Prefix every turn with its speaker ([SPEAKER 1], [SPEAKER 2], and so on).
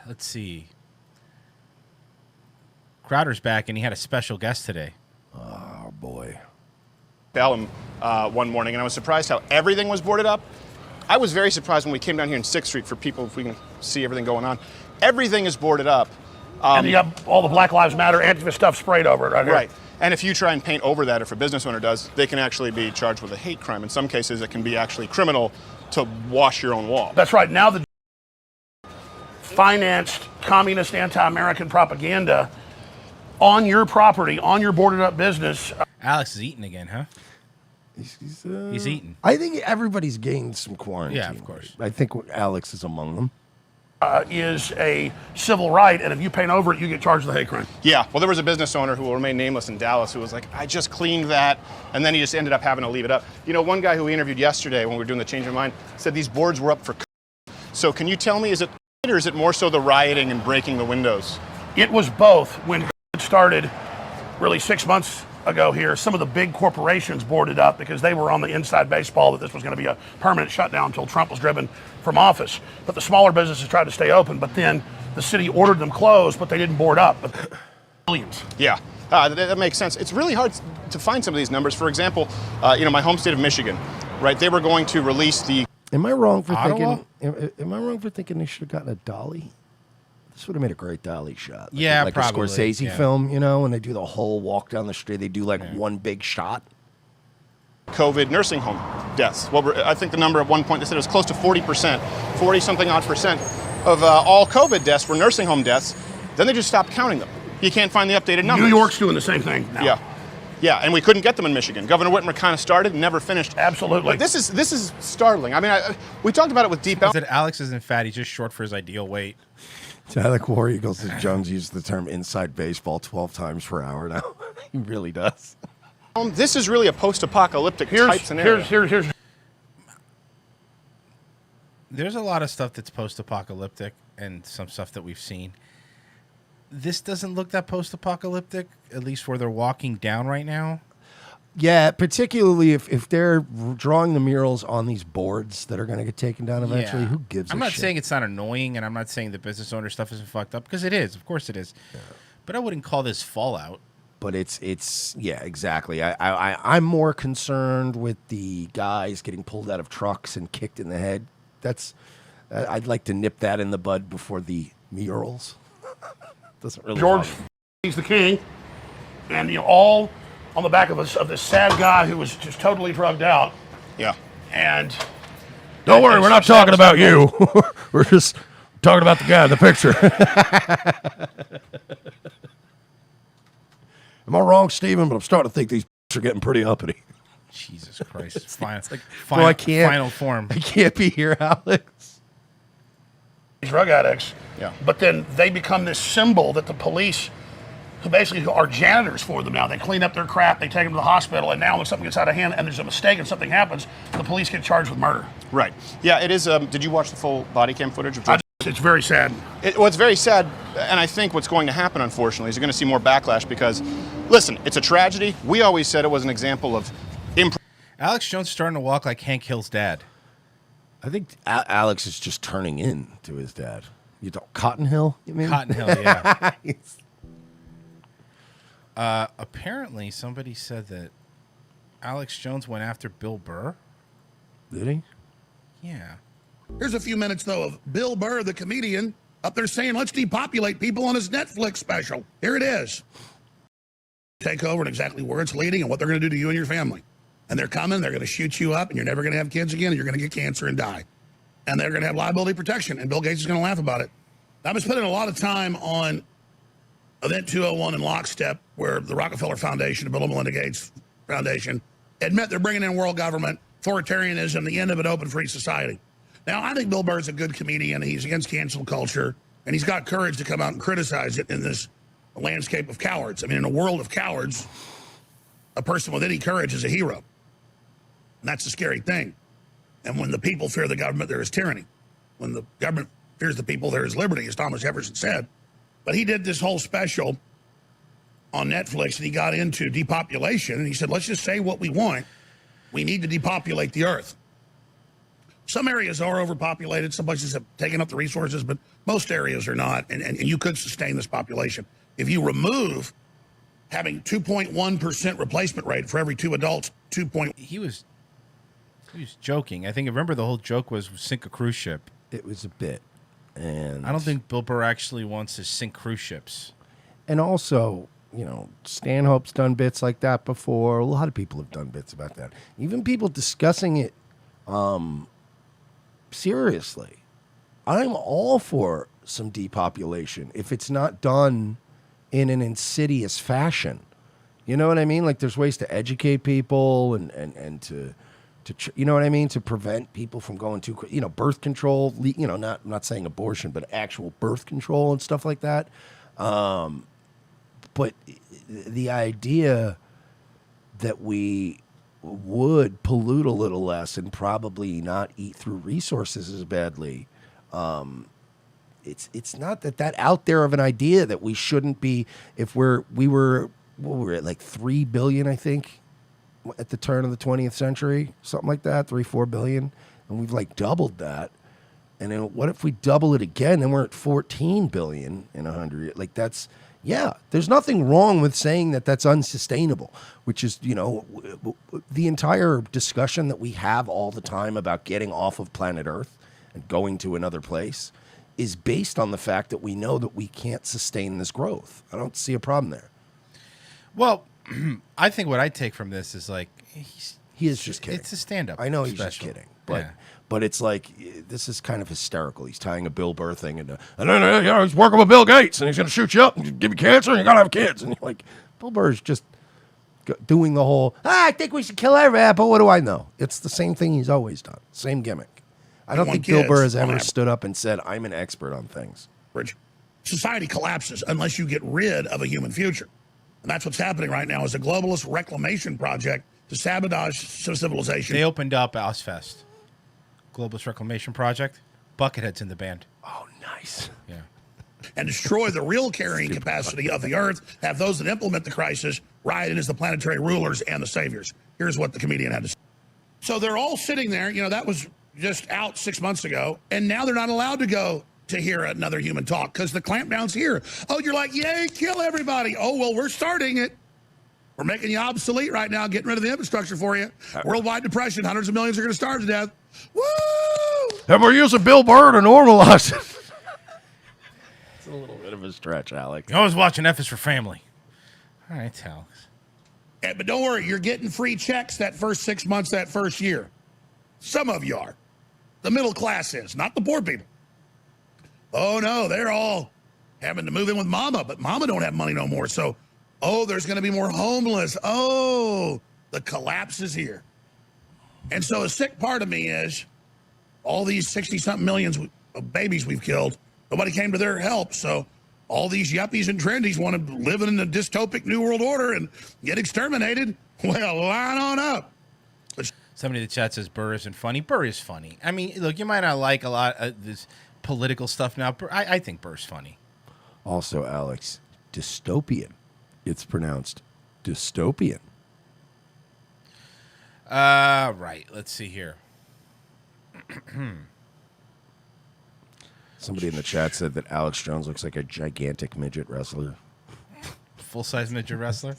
[SPEAKER 1] let's see. Crowder's back, and he had a special guest today.
[SPEAKER 2] Oh, boy.
[SPEAKER 3] Bellum one morning, and I was surprised how everything was boarded up. I was very surprised when we came down here in 6th Street for people, if we can see everything going on. Everything is boarded up.
[SPEAKER 4] And you got all the Black Lives Matter Antifa stuff sprayed over it right here.
[SPEAKER 3] Right. And if you try and paint over that, if a business owner does, they can actually be charged with a hate crime. In some cases, it can be actually criminal to wash your own wall.
[SPEAKER 4] That's right. Now the financed communist anti-American propaganda on your property, on your boarded up business.
[SPEAKER 1] Alex is eating again, huh? He's eating.
[SPEAKER 2] I think everybody's gained some quarantine.
[SPEAKER 1] Yeah, of course.
[SPEAKER 2] I think Alex is among them.
[SPEAKER 4] Is a civil right, and if you paint over it, you get charged with a hate crime.
[SPEAKER 3] Yeah, well, there was a business owner who will remain nameless in Dallas who was like, I just cleaned that, and then he just ended up having to leave it up. You know, one guy who we interviewed yesterday when we were doing the Change of Mind said these boards were up for So can you tell me, is it or is it more so the rioting and breaking the windows?
[SPEAKER 4] It was both. When it started really 6 months ago here, some of the big corporations boarded up because they were on the inside baseball that this was going to be a permanent shutdown until Trump was driven from office. But the smaller businesses tried to stay open, but then the city ordered them closed, but they didn't board up. But millions.
[SPEAKER 3] Yeah, that makes sense. It's really hard to find some of these numbers. For example, my home state of Michigan, right? They were going to release the...
[SPEAKER 2] Am I wrong for
[SPEAKER 1] Ottawa?
[SPEAKER 2] thinking? Am I wrong for thinking they should have gotten a dolly? This would have made a great dolly shot.
[SPEAKER 1] Yeah,
[SPEAKER 2] like
[SPEAKER 1] probably.
[SPEAKER 2] a Scorsese
[SPEAKER 1] Yeah.
[SPEAKER 2] film, you know, when they do the whole walk down the street. They do like one big shot.
[SPEAKER 3] COVID nursing home deaths. Well, I think the number at one point, they said it was close to 40%, 40-something odd percent of all COVID deaths were nursing home deaths. Then they just stopped counting them. You can't find the updated numbers.
[SPEAKER 4] New York's doing the same thing now.
[SPEAKER 3] Yeah, and we couldn't get them in Michigan. Governor Whitmer kind of started and never finished.
[SPEAKER 4] Absolutely.
[SPEAKER 3] But this is startling. I mean, we talked about it with Deep
[SPEAKER 1] Said Alex isn't fat. He's just short for his ideal weight.
[SPEAKER 2] Tyler War Eagles Jones used the term inside baseball 12 times per hour now. He really does.
[SPEAKER 3] This is really a post-apocalyptic type scenario.
[SPEAKER 4] Here's.
[SPEAKER 1] There's a lot of stuff that's post-apocalyptic and some stuff that we've seen. This doesn't look that post-apocalyptic, at least where they're walking down right now.
[SPEAKER 2] Yeah, particularly if they're drawing the murals on these boards that are going to get taken down eventually.
[SPEAKER 1] Yeah.
[SPEAKER 2] Who gives a shit?
[SPEAKER 1] I'm not saying it's not annoying, and I'm not saying the business owner stuff isn't fucked up, because it is. Of course it is. Yeah. But I wouldn't call this Fallout.
[SPEAKER 2] But it's yeah, exactly. I'm more concerned with the guys getting pulled out of trucks and kicked in the head. I'd like to nip that in the bud before the murals. Doesn't really
[SPEAKER 4] George, he's the king, and all on the back of this sad guy who was just totally drugged out.
[SPEAKER 3] Yeah.
[SPEAKER 4] And
[SPEAKER 2] don't worry, we're not talking about you. We're just talking about the guy in the picture. Am I wrong, Steven? But I'm starting to think these are getting pretty uppity.
[SPEAKER 1] Jesus Christ. It's like
[SPEAKER 2] Well, I can't,
[SPEAKER 1] final form.
[SPEAKER 2] I can't be here, Alex.
[SPEAKER 4] Drug addicts.
[SPEAKER 3] Yeah.
[SPEAKER 4] But then they become this symbol that the police, who basically are janitors for them now, they clean up their crap, they take them to the hospital, and now when something gets out of hand and there's a mistake and something happens, the police get charged with murder.
[SPEAKER 3] Right. Yeah, it is. Did you watch the full body cam footage of George?
[SPEAKER 4] It's very sad.
[SPEAKER 3] It's very sad, and I think what's going to happen, unfortunately, is you're going to see more backlash because, listen, it's a tragedy. We always said it was an example of
[SPEAKER 1] Alex Jones is starting to walk like Hank Hill's dad.
[SPEAKER 2] I think Alex is just turning in to his dad. You don't Cotton Hill? You mean?
[SPEAKER 1] Cotton Hill, yeah. Apparently, somebody said that Alex Jones went after Bill Burr.
[SPEAKER 2] Did he?
[SPEAKER 1] Yeah.
[SPEAKER 4] Here's a few minutes, though, of Bill Burr, the comedian, up there saying, let's depopulate people on his Netflix special. Here it is. Take over and exactly where it's leading and what they're going to do to you and your family. And they're coming, they're going to shoot you up, and you're never going to have kids again, and you're going to get cancer and die. And they're going to have liability protection, and Bill Gates is going to laugh about it. I was spending a lot of time on Event 201 in Lockstep, where the Rockefeller Foundation, the Bill and Melinda Gates Foundation, admit they're bringing in world government, authoritarianism, the end of an open, free society. Now, I think Bill Burr's a good comedian. He's against cancel culture, and he's got courage to come out and criticize it in this landscape of cowards. I mean, in a world of cowards, a person with any courage is a hero. And that's a scary thing. And when the people fear the government, there is tyranny. When the government fears the people, there is liberty, as Thomas Jefferson said. But he did this whole special on Netflix, and he got into depopulation, and he said, let's just say what we want. We need to depopulate the earth. Some areas are overpopulated. Some places have taken up the resources, but most areas are not. And you could sustain this population. If you remove having 2.1% replacement rate for every 2 adults,
[SPEAKER 1] He was joking. I think, remember, the whole joke was sink a cruise ship.
[SPEAKER 2] It was a bit. And
[SPEAKER 1] I don't think Bill Burr actually wants to sink cruise ships.
[SPEAKER 2] And also, Stanhope's done bits like that before. A lot of people have done bits about that. Even people discussing it seriously. I'm all for some depopulation if it's not done in an insidious fashion. You know what I mean? Like, there's ways to educate people and to you know what I mean? To prevent people from going too, birth control, I'm not saying abortion, but actual birth control and stuff like that. But the idea that we would pollute a little less and probably not eat through resources as badly, it's not that out there of an idea that we shouldn't be. If we were at like 3 billion, I think, at the turn of the 20th century, something like that, 3-4 billion, and we've like doubled that. And then what if we double it again? Then we're at 14 billion in 100. Like, that's, yeah, there's nothing wrong with saying that that's unsustainable, which is, the entire discussion that we have all the time about getting off of planet Earth and going to another place is based on the fact that we know that we can't sustain this growth. I don't see a problem there.
[SPEAKER 1] Well, I think what I take from this is like
[SPEAKER 2] he is just kidding.
[SPEAKER 1] It's a stand-up.
[SPEAKER 2] I know he's
[SPEAKER 1] special.
[SPEAKER 2] just kidding, but
[SPEAKER 1] Yeah.
[SPEAKER 2] but it's like this is kind of hysterical. He's tying a Bill Burr thing into, and then he's working with Bill Gates, and he's going to shoot you up and give you cancer, and you got to have kids, and you're like, Bill Burr's just doing the whole. I think we should kill everybody, but what do I know? It's the same thing he's always done, same gimmick. I don't think Bill Burr has ever stood up and said, "I'm an expert on things."
[SPEAKER 4] Society collapses unless you get rid of a human future. And that's what's happening right now is a globalist reclamation project to sabotage civilization.
[SPEAKER 1] They opened up Ozfest, Globalist Reclamation Project. Buckethead's in the band.
[SPEAKER 2] Oh, nice.
[SPEAKER 1] Yeah.
[SPEAKER 4] And destroy the real carrying capacity of the Earth, have those that implement the crisis ride in as the planetary rulers and the saviors. Here's what the comedian had to say. So they're all sitting there, that was just out 6 months ago, and now they're not allowed to go to hear another human talk because the clampdown's here. Oh, you're like, yay, kill everybody. Oh, well, we're starting it. We're making you obsolete right now, getting rid of the infrastructure for you. Worldwide depression, hundreds of millions are going to starve to death. Woo!
[SPEAKER 2] And we're using Bill Burr to normalize it. It's a little bit of a stretch, Alex.
[SPEAKER 1] You're always watching F is for Family. All right, Alex.
[SPEAKER 4] Yeah, but don't worry, you're getting free checks that first 6 months, that first year. Some of you are. The middle class is, not the poor people. Oh, no, they're all having to move in with mama, but mama don't have money no more. So, there's going to be more homeless. Oh, the collapse is here. And so a sick part of me is all these 60-something millions of babies we've killed, nobody came to their help. So all these yuppies and trendies want to live in a dystopic new world order and get exterminated. Well, line on up.
[SPEAKER 1] Somebody in the chat says Burr isn't funny. Burr is funny. I mean, look, you might not like a lot of this political stuff now. I think Burr's funny.
[SPEAKER 2] Also, Alex, dystopian. It's pronounced dystopian.
[SPEAKER 1] Right. Let's see here.
[SPEAKER 2] Somebody in the chat said that Alex Jones looks like a gigantic midget wrestler.
[SPEAKER 1] Full-size midget wrestler.